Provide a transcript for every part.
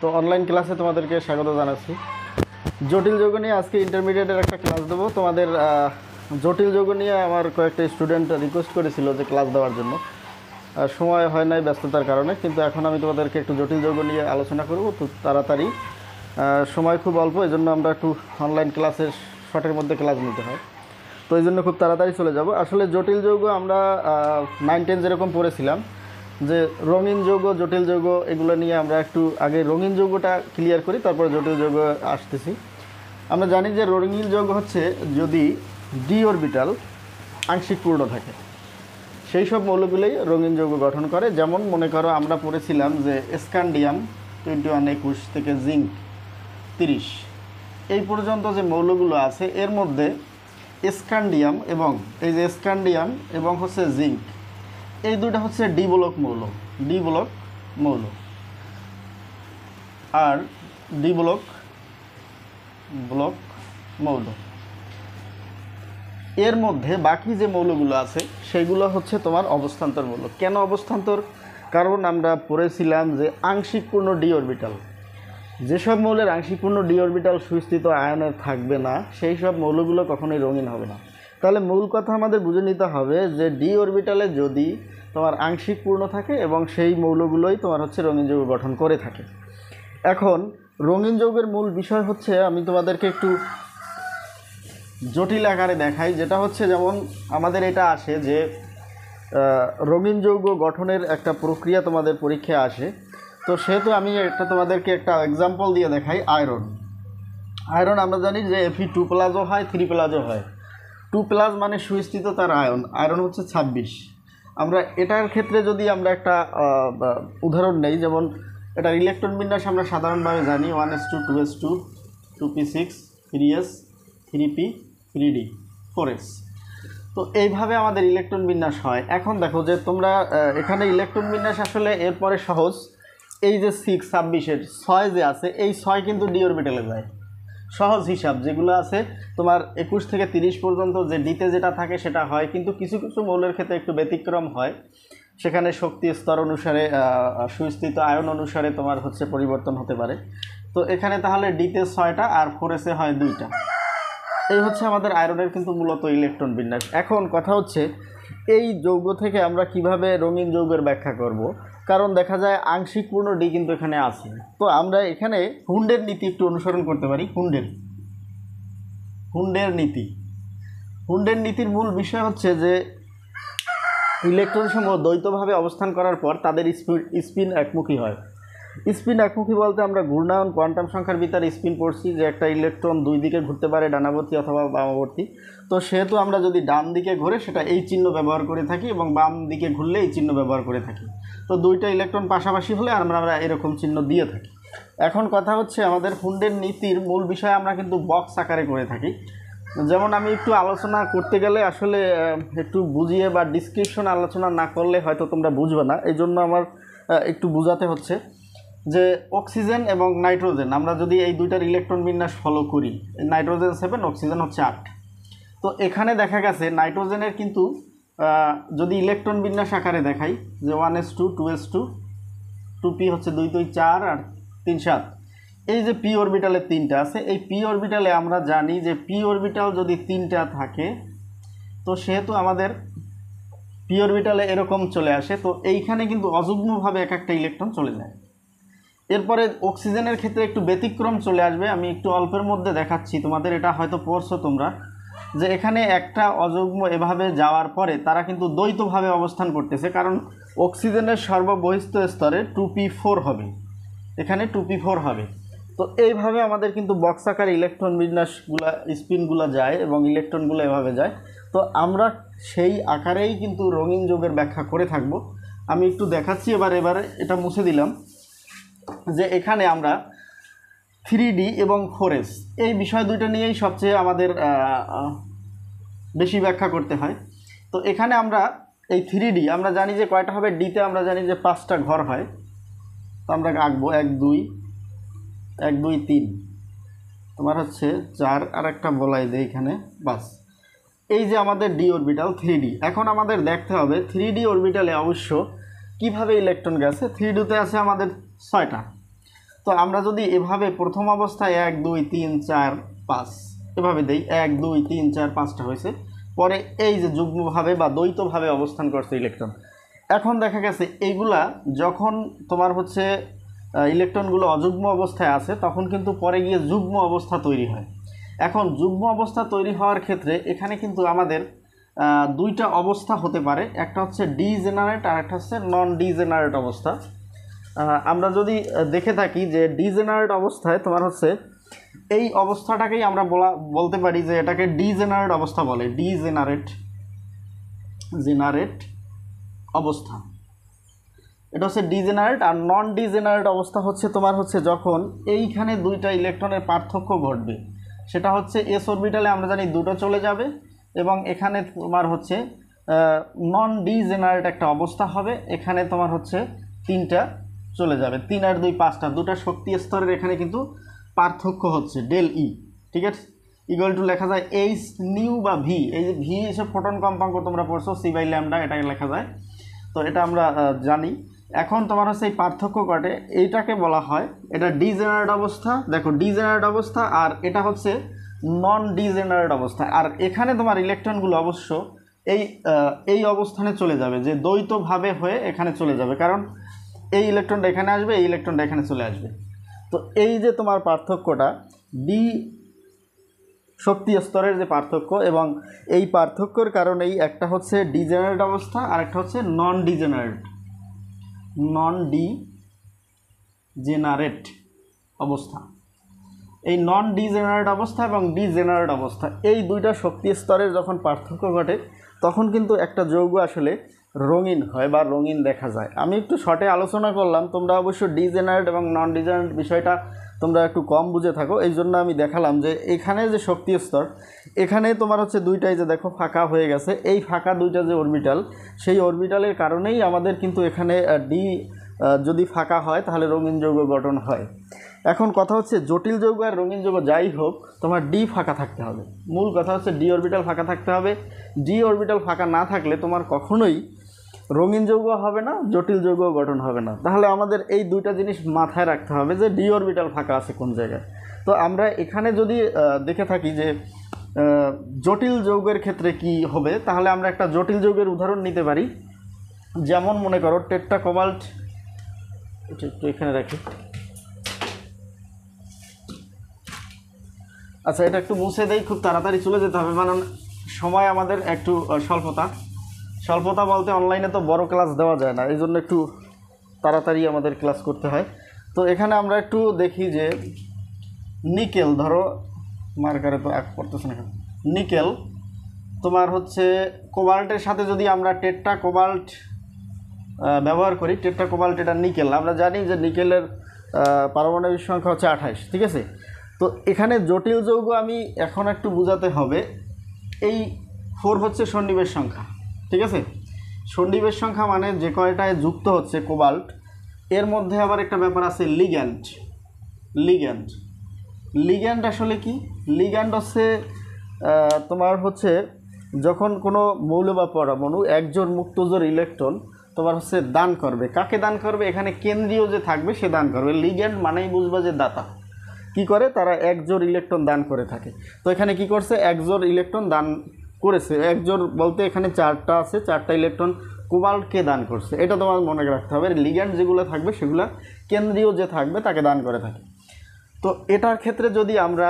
তো অনলাইন ক্লাসে তোমাদেরকে স্বাগত জানাচ্ছি। জটিল যৌগ নিয়ে আজকে ইন্টারমিডিয়েটের একটা ক্লাস দেবো তোমাদের। জটিল যৌগ নিয়ে আমার কয়েকটা স্টুডেন্ট রিকোয়েস্ট করেছিল যে ক্লাস দেওয়ার জন্য, সময় হয় নাই ব্যস্ততার কারণে, কিন্তু এখন আমি তোমাদেরকে একটু জটিল যৌগ নিয়ে আলোচনা করব। তো তাড়াতাড়ি, সময় খুব অল্প, এই জন্য আমরা একটু অনলাইন ক্লাসের শর্টের মধ্যে ক্লাস নিতে হয়, তো এই জন্য খুব তাড়াতাড়ি চলে যাব। আসলে জটিল যৌগ আমরা 9-10 যেরকম পড়েছিলাম যে রঙিন যৌগ, জটিল যৌগ, এগুলো নিয়ে আমরা একটু আগে রঙিন যৌগটা ক্লিয়ার করি, তারপরে জটিল যৌগ আসতেছি। আমরা জানি যে রঙিন যৌগ হচ্ছে যদি ডি অরবিটাল আংশিক পূর্ণ থাকে, সেই সব মৌলগুলোই রঙিন যৌগ গঠন করে। যেমন মনে করো আমরা পড়েছিলাম যে স্ক্যান্ডিয়াম 21 থেকে জিঙ্ক 30, এই পর্যন্ত যে মৌলগুলো আছে এর মধ্যে স্ক্যান্ডিয়াম এবং এই যে স্ক্যান্ডিয়াম এবং হচ্ছে জিঙ্ক, এই দুটো হচ্ছে ডি ব্লক মৌল, ডি ব্লক মৌল। আর ডি ব্লক মৌল এর মধ্যে বাকি যে মৌলগুলো আছে সেগুলো হচ্ছে তোমার অবস্থান্তর মৌল। কেন অবস্থান্তর? কারণ আমরা পড়েছিলাম যে আংশিক পূর্ণ ডি অরবিটাল, যেসব মৌলের আংশিক পূর্ণ ডি অরবিটাল সুস্থিত আয়নের থাকবে না সেই সব মৌলগুলো কখনোই রঙিন হবে না। তাহলে মূল কথা আমাদের বুঝে নিতে হবে যে ডি অরবিটালে যদি তোমার আংশিক পূর্ণ থাকে এবং সেই মৌলগুলোই তোমার হচ্ছে রঙিন যৌগ গঠন করে থাকে। এখন রঙিন যৌগের মূল বিষয় হচ্ছে, আমি তোমাদেরকে একটু জটিল আকারে দেখাই, যেটা হচ্ছে যেমন আমাদের এটা আসে যে রঙিন যৌগ গঠনের একটা প্রক্রিয়া তোমাদের পরীক্ষায় আসে। তো সেহেতু আমি তোমাদেরকে একটা এক্সাম্পল দিয়ে দেখাই। আয়রন আমরা জানি যে Fe2+ হয়, 3+ হয়। 2+ মানে সুস্থিত তার আয়রন হচ্ছে 26। আমরা এটার ক্ষেত্রে যদি আমরা একটা উদাহরণ নেই, যেমন এটার ইলেকট্রন বিন্যাস আমরা সাধারণভাবে জানি 1s2 2s2 2p6 3s 3p 3d 4s। তো এইভাবে আমাদের ইলেকট্রন বিন্যাস হয়। এখন দেখো যে তোমরা এখানে ইলেকট্রন বিন্যাস আসলে এরপরে সহজ, এই যে 6-26-এর 6 যে আছে, এই 6 কিন্তু ডি অরবিটালে যায়। সহজ হিসাব যেগুলো আছে তোমার 21 থেকে 30 পর্যন্ত যে ডিতে যেটা থাকে সেটা হয়, কিন্তু কিছু কিছু মৌলের ক্ষেত্রে একটু ব্যতিক্রম হয়, সেখানে শক্তি স্তর অনুসারে সুস্থিত আয়ন অনুসারে তোমার হচ্ছে পরিবর্তন হতে পারে। তো এখানে তাহলে ডিতে 6টা আর 4s হয় 2টা। এই হচ্ছে আমাদের আয়রনের কিন্তু মূলত ইলেকট্রন বিন্যাস। এখন কথা হচ্ছে এই যৌগ থেকে আমরা কিভাবে রঙিন যৌগের ব্যাখ্যা করব, কারণ দেখা যায় আংশিক পূর্ণ ডি কিন্তু এখানে আছে। তো আমরা এখানে হুন্ডের নীতি একটু অনুসরণ করতে পারি। হুন্ডের নীতির মূল বিষয় হচ্ছে যে ইলেকট্রন সমূহ দ্বৈতভাবে অবস্থান করার পর তাদের স্পিন একমুখী হয়। স্পিন একমুখী বলতে আমরা ঘূর্ণায়ন কোয়ান্টাম সংখ্যার ভিতরে স্পিন পড়ছি, যে একটা ইলেকট্রন দুই দিকে ঘুরতে পারে, ডানাবর্তী অথবা বামাবর্তী। তো সেহেতু আমরা যদি ডান দিকে ঘুরে সেটা এই চিহ্ন ব্যবহার করে থাকি, এবং বাম দিকে ঘুরলে এই চিহ্ন ব্যবহার করে থাকি। তো দুইটা ইলেকট্রন পাশাপাশি হলে আমরা এরকম চিহ্ন দিয়ে থাকি। এখন কথা হচ্ছে আমাদের হুন্ডের নীতির মূল বিষয় আমরা কিন্তু বক্স আকারে করে থাকি। যেমন আমি একটু আলোচনা করতে গেলে আসলে একটু বুঝিয়ে বা ডিসক্রিপশন আলোচনা না করলে হয়তো তোমরা বুঝবে না, এই জন্য আমার একটু বোঝাতে হচ্ছে যে অক্সিজেন এবং নাইট্রোজেন, আমরা যদি এই দুইটার ইলেকট্রন বিন্যাস ফলো করি, নাইট্রোজেন 7, অক্সিজেন হচ্ছে 8। তো এখানে দেখা গেছে নাইট্রোজেনের কিন্তু যদি ইলেকট্রন বিন্যাস আকারে দেখাই যে 1s2 2s2 2p হচ্ছে 2 2 4 আর 3 7, এই যে পি অরবিটালে 3টা আছে, এই পি অরবিটালে আমরা জানি যে পি অরবিটাল যদি 3টা থাকে তো সেহেতু আমাদের পি অরবিটালে এরকম চলে আসে। তো এইখানে কিন্তু অযুগ্মভাবে এক একটা ইলেকট্রন চলে যায়। এরপরে অক্সিজেনের ক্ষেত্রে একটু ব্যতিক্রম চলে আসবে, আমি একটু অল্পের মধ্যে দেখাচ্ছি তোমাদের, এটা হয়তো পড়ছো তোমরা, যে এখানে একটা অযুগ্ম এভাবে যাওয়ার পরে তারা কিন্তু দ্বৈতভাবে অবস্থান করতেছে, কারণ অক্সিজেনের সর্ববহিস্থ স্তরে 2p4 হবে, এখানে 2p4 হবে। তো এইভাবে আমাদের কিন্তু বক্স আকারে ইলেকট্রন বিন্যাসগুলো, স্পিনগুলো যায় এবং ইলেকট্রনগুলো এভাবে যায়। তো আমরা সেই আকারেই কিন্তু রঙিন যৌগের ব্যাখ্যা করে থাকব। আমি একটু দেখাচ্ছি। এবারে এটা মুছে দিলাম যে এখানে আমরা 3D এবং 4s এই বিষয় দুটো নিয়েই সবচেয়ে আমাদের বেশি ব্যাখ্যা করতে হয়। তো এখানে আমরা এই 3D আমরা জানি যে কয়টা হবে, ডিতে আমরা জানি যে 5টা ঘর হয়। তো আমরা আঁকবো 1 2 1 2 3, তোমার হচ্ছে 4 আর একটা বলাই দেয় এখানে, বাস। এই যে আমাদের ডি অরবিটাল 3D। এখন আমাদের দেখতে হবে 3D অরবিটালে অবশ্য কিভাবে ইলেকট্রন গেছে। 3Dতে আছে আমাদের 6টা। তো আমরা যদি এভাবে প্রথম অবস্থায় 1 2 3 4 5 এভাবে দেই, 1 2 3 4 5টা হয়েছে, পরে এই যে যুগ্মভাবে বা দ্বৈতভাবে অবস্থান করছে ইলেকট্রন। এখন দেখা গেছে এইগুলা যখন তোমার হচ্ছে ইলেকট্রনগুলো অযুগ্ম অবস্থায় আছে তখন কিন্তু পরে গিয়ে যুগ্ম অবস্থা তৈরি হয়। এখন যুগ্ম অবস্থা তৈরি হওয়ার ক্ষেত্রে এখানে কিন্তু আমাদের দুইটা অবস্থা হতে পারে, একটা হচ্ছে ডিজেনারেট আর একটা হচ্ছে নন ডিজেনারেট অবস্থা। আমরা যদি দেখে থাকি যে ডিজেনারেট অবস্থায় তোমার হচ্ছে এই অবস্থাটাকেই আমরা বলতে পারি যে এটাকে ডিজেনারেট অবস্থা বলে, জেনারেট অবস্থা, এটা হচ্ছে ডিজেনারেট। আর নন ডিজেনারেট অবস্থা হচ্ছে তোমার হচ্ছে যখন এইখানে দুইটা ইলেকট্রনের পার্থক্য ঘটবে, সেটা হচ্ছে এস অরবিটালে আমরা জানি দুটো চলে যাবে, এবং এখানে তোমার হচ্ছে নন ডিজেনারেট একটা অবস্থা হবে, এখানে তোমার হচ্ছে তিনটা চলে যাবে, 3 আর 2 5টা, দুটা শক্তি স্তরের এখানে কিন্তু পার্থক্য হচ্ছে ডেল ই, ঠিক আছে, ইকুয়াল টু লেখা যায় এইচ নিউ বা ভি, এই যে ভি এসে ফোটন কম্পাঙ্ক তোমরা পড়ছো c/λ, এটাকে লেখা যায়, তো এটা আমরা জানি। এখন তোমার হচ্ছে এই পার্থক্য ঘটে, এইটাকে বলা হয়, এটা ডিজেনারেট অবস্থা, দেখো ডিজেনারেট অবস্থা, আর এটা হচ্ছে নন ডিজেনারেট অবস্থা। আর এখানে তোমার ইলেকট্রনগুলো অবশ্য এই অবস্থানে চলে যাবে, যে দ্বৈতভাবে হয়ে এখানে চলে যাবে, কারণ এই ইলেকট্রনটা এখানে আসবে, এই ইলেকট্রনটা এখানে চলে আসবে। তো এই যে তোমার পার্থক্যটা ডি শক্তি স্তরের যে পার্থক্য, এবং এই পার্থক্যের কারণেই একটা হচ্ছে ডিজেনারেট অবস্থা আর একটা হচ্ছে নন ডিজেনারেট অবস্থা। এই নন ডিজেনারেট অবস্থা এবং ডিজেনারেট অবস্থা, এই দুইটা শক্তি স্তরের যখন পার্থক্য ঘটে তখন কিন্তু একটা যৌগ আসলে রঙিন হয় বা রঙিন দেখা যায়। আমি একটু শর্টে আলোচনা করলাম, তোমরা অবশ্য ডিজেনারেট এবং নন ডিজেনারেট বিষয়টা তোমরা একটু কম বুঝে থাকো, এই জন্য আমি দেখালাম যে এখানে যে শক্তি স্তর, এখানে তোমার হচ্ছে দুইটাই যে দেখো ফাঁকা হয়ে গেছে, এই ফাঁকা দুইটা যে অরবিটাল, সেই অরবিটালের কারণেই আমাদের কিন্তু এখানে যদি ফাঁকা হয় তাহলে রঙিন যৌগ গঠন হয়। এখন কথা হচ্ছে জটিল যৌগ আর রঙিন যৌগ যাই হোক, তোমার ডি ফাঁকা থাকতে হবে, মূল কথা হচ্ছে ডি অরবিটাল ফাঁকা থাকতে হবে। ডি অরবিটাল ফাঁকা না থাকলে তোমার কখনোই রঙিন যৌগ হবে না, জটিল যৌগ গঠন হবে না। তাহলে আমাদের এই দুইটা জিনিস মাথায় রাখতে হবে যে ডি অরবিটাল ফাঁকা আছে কোন জায়গায়। তো আমরা এখানে যদি দেখে থাকি যে জটিল যৌগের ক্ষেত্রে কি হবে, তাহলে আমরা একটা জটিল যৌগের উদাহরণ নিতে পারি। যেমন মনে করো টেট্রা কোবাল্ট, একটু এখানে রাখি, আচ্ছা এটা একটু মুছে দেই, খুব তাড়াতাড়ি চলে যেতে হবে, মানে সময় আমাদের একটু স্বল্পতা বলতে অনলাইনে তো বড় ক্লাস দেওয়া যায় না, এই জন্য একটু তাড়াতাড়ি আমাদের ক্লাস করতে হয়। তো এখানে আমরা একটু দেখি যে নিকেল, ধরো মার্কারে তো এক পড়তেছে না, নিকেল তোমার হচ্ছে কোবাল্টের সাথে যদি আমরা টেট্রা কোবাল্ট ব্যবহার করি, টেট্রা কোবাল্ট এটা নিকেল, আমরা জানি যে নিকেলের পারমাণবিক সংখ্যা হচ্ছে 28, ঠিক আছে। তো এখানে জটিল যৌগ আমি এখন একটু বোঝাতে হবে, এই 4 হচ্ছে সন্নিবেশ সংখ্যা, ঠিক আছে, সন্নিবেশ সংখ্যা মানে যে কয়টায় যুক্ত হচ্ছে কোবাল্ট, এর মধ্যে আবার একটা ব্যাপার আছে লিগ্যান্ড আসলে কি? লিগ্যান্ড হচ্ছে তোমার হচ্ছে যখন কোনো মৌল বা পরমাণু একজোড় মুক্তজোড় ইলেকট্রন তোমার হচ্ছে দান করবে, কাকে দান করবে? এখানে কেন্দ্রীয় যে থাকবে সে দান করবে। লিগ্যান্ড মানেই বুঝবে যে দাতা কি করে, তারা একজোড় ইলেকট্রন দান করে থাকে। তো এখানে কি করছে, একজোড় ইলেকট্রন দান করেছে, একজোড় বলতে এখানে 4টা আছে, 4টা ইলেকট্রন কোবাল্টকে দান করছে, এটা তোমার মনে রাখতে হবে। লিগ্যান্ড যেগুলো থাকবে সেগুলো কেন্দ্রীয় যে থাকবে তাকে দান করে থাকে। তো এটার ক্ষেত্রে যদি আমরা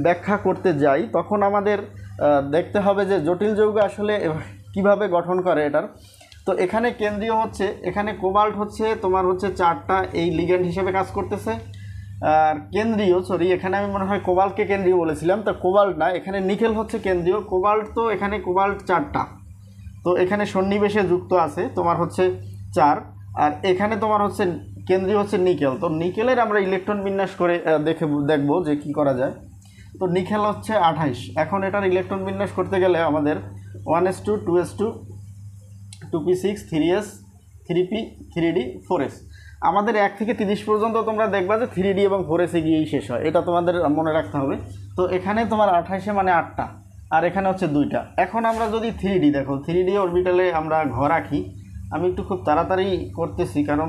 ব্যাখ্যা করতে যাই তখন আমাদের দেখতে হবে যে জটিল যৌগ আসলে কিভাবে গঠন করে এটার। তো এখানে কেন্দ্রীয় হচ্ছে, এখানে কোবাল্ট হচ্ছে তোমার হচ্ছে 4টা এই লিগ্যান্ড হিসেবে কাজ করতেছে, আর কেন্দ্রীয় এখানে আমি মনে হয় কোবাল্টকে কেন্দ্রীয় বলেছিলাম, তো কোবাল্ট না, এখানে নিকেল হচ্ছে কেন্দ্রীয়, কোবাল্ট তো এখানে কোবাল্ট 4টা, তো এখানে সন্নিবেশে যুক্ত আছে তোমার হচ্ছে 4, আর এখানে তোমার হচ্ছে কেন্দ্রীয় হচ্ছে নিকেল। তো নিকেলের আমরা ইলেকট্রন বিন্যাস করে দেখবো যে কি করা যায়। তো নিকেল হচ্ছে 28, এখন এটার ইলেকট্রন বিন্যাস করতে গেলে আমাদের 1s2 2s2 2p6 3s 3p 3d 4s, আমাদের 1 থেকে 30 পর্যন্ত তোমরা দেখবা যে 3d এবং 4s গিয়েই শেষ হয়, এটা তোমাদের মনে রাখতে হবে। তো এখানে তোমার 28 মানে 8টা, আর এখানে হচ্ছে 2টা। এখন আমরা যদি 3d দেখো, 3d অরবিটালে আমরা ঘর রাখি, আমি একটু খুব তাড়াতাড়ি করতেছি কারণ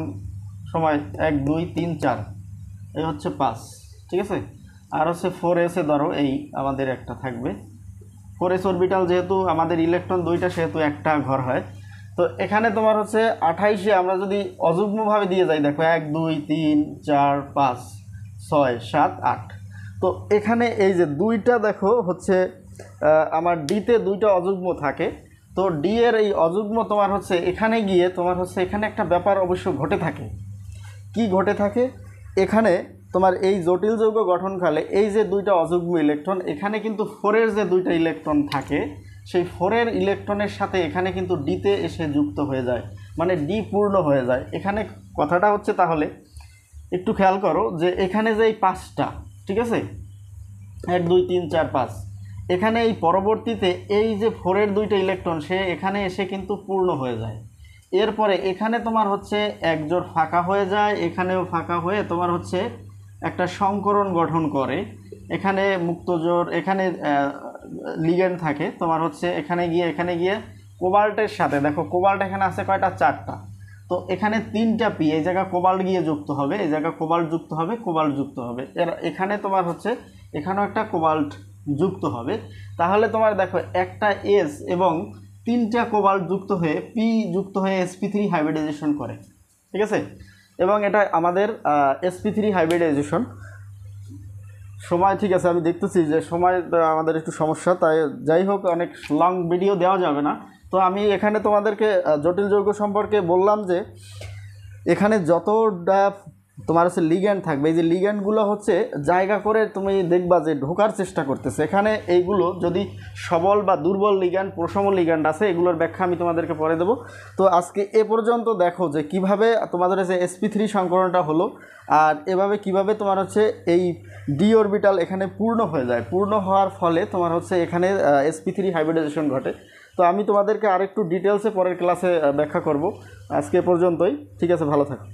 সময় 1 2 3 4, এই হচ্ছে 5, ঠিক আছে। আর হচ্ছে 4s ধরো এই আমাদের একটা থাকবে 4s অরবিটাল, যেহেতু আমাদের ইলেকট্রন দুইটা সেহেতু একটা ঘর হয়। তো এখানে তোমার হচ্ছে 28-এ আমরা যদি অযুগ্মভাবে দিয়ে যাই, দেখো 1 2 3 4 5 6 7 8। তো এখানে এই যে দুইটা দেখো হচ্ছে আমার ডিতে দুইটা অযুগ্ম থাকে। তো ডি এর এই অযুগ্ম তোমার হচ্ছে এখানে গিয়ে তোমার হচ্ছে এখানে একটা ব্যাপার অবশ্য ঘটে থাকে। কি ঘটে থাকে, এখানে তোমার এই জটিল যৌগ গঠনকালে এই যে দুইটা অযুগ্ম ইলেকট্রন, এখানে কিন্তু 4-এর যে দুইটা ইলেকট্রন থাকে, সেই 4-এর ইলেকট্রনের সাথে এখানে কিন্তু ডিতে এসে যুক্ত হয়ে যায়, মানে ডি পূর্ণ হয়ে যায়। এখানে কথাটা হচ্ছে, তাহলে একটু খেয়াল করো যে এখানে যে এই 5টা, ঠিক আছে, 1 2 3 4 5, এখানে এই পরবর্তীতে এই যে 4-এর দুইটা ইলেকট্রন সে এখানে এসে কিন্তু পূর্ণ হয়ে যায়। এরপরে এখানে তোমার হচ্ছে এক জোড় ফাঁকা হয়ে যায়, এখানেও ফাঁকা হয়ে তোমার হচ্ছে একটা সংকরণ গঠন করে। এখানে মুক্ত জোড়, এখানে লিগ্যান্ড থাকে তোমার হচ্ছে এখানে গিয়ে কোবাল্টের সাথে, দেখো কোবাল্ট এখানে আছে কয়টা, 4টা। তো এখানে 3টা পি, এই জায়গা কোবাল্ট গিয়ে যুক্ত হবে, এই জায়গা কোবাল্ট যুক্ত হবে, কোবাল্ট যুক্ত হবে। এখানে তোমার হচ্ছে এখানেও একটা কোবাল্ট যুক্ত হবে। তাহলে তোমার দেখো একটা এস এবং 3টা কোবাল্ট যুক্ত হয়ে পি যুক্ত হয়ে sp3 হাইব্রিডাইজেশন করে, ঠিক আছে। এবং এটা আমাদের sp3 হাইব্রিডাইজেশন সময়, ঠিক আছে, আমি দেখতেছি যে সময় আমাদের একটু সমস্যা, তাই যাই হোক অনেক লং ভিডিও দেওয়া যাবে না। তো আমি এখানে তোমাদেরকে জটিল যৌগ সম্পর্কে বললাম যে এখানে যতটা তোমার হচ্ছে লিগ্যান্ড থাকবে, এই যে লিগ্যান্ডগুলো হচ্ছে জায়গা করে তুমি দেখবা যে ঢোকার চেষ্টা করতেছে এখানে। এইগুলো যদি সবল বা দুর্বল লিগ্যান্ড, প্রশম লিগ্যান্ড আছে, এগুলোর ব্যাখ্যা আমি তোমাদেরকে পরে দেবো। তো আজকে এ পর্যন্ত দেখো যে কিভাবে তোমাদের হচ্ছে sp3 সংকরণটা হলো, আর এভাবে কিভাবে তোমার হচ্ছে এই ডি অরবিটাল এখানে পূর্ণ হয়ে যায়। পূর্ণ হওয়ার ফলে তোমার হচ্ছে এখানে sp3 হাইব্রিডাইজেশন ঘটে। তো আমি তোমাদেরকে আরেকটু ডিটেলসে পরের ক্লাসে ব্যাখ্যা করব। আজকে এ পর্যন্তই, ঠিক আছে, ভালো থাকো।